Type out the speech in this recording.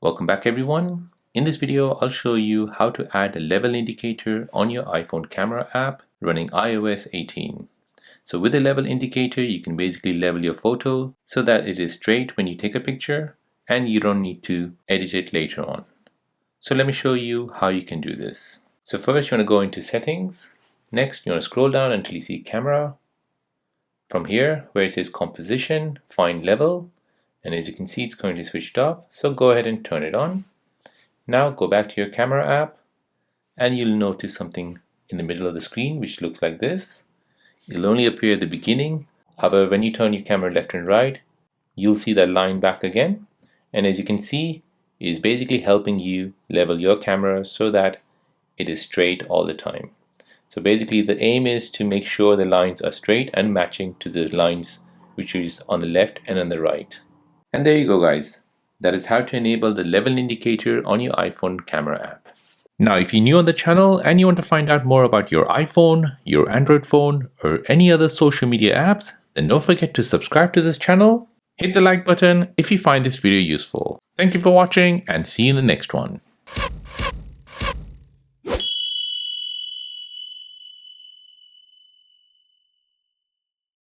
Welcome back everyone. In this video, I'll show you how to add a level indicator on your iPhone camera app running iOS 18. So with the level indicator, you can basically level your photo so that it is straight when you take a picture and you don't need to edit it later on. So let me show you how you can do this. So first you want to go into settings. Next, you want to scroll down until you see camera. From here, where it says composition, find level. And as you can see, it's currently switched off. So go ahead and turn it on. Now go back to your camera app and you'll notice something in the middle of the screen which looks like this. It'll only appear at the beginning. However, when you turn your camera left and right, you'll see that line back again. And as you can see, it is basically helping you level your camera so that it is straight all the time. So basically the aim is to make sure the lines are straight and matching to the lines which is on the left and on the right. And there you go guys. That is how to enable the level indicator on your iPhone camera app. Now if you're new on the channel and you want to find out more about your iPhone, your Android phone or any other social media apps, then don't forget to subscribe to this channel. Hit the like button if you find this video useful. Thank you for watching and see you in the next one.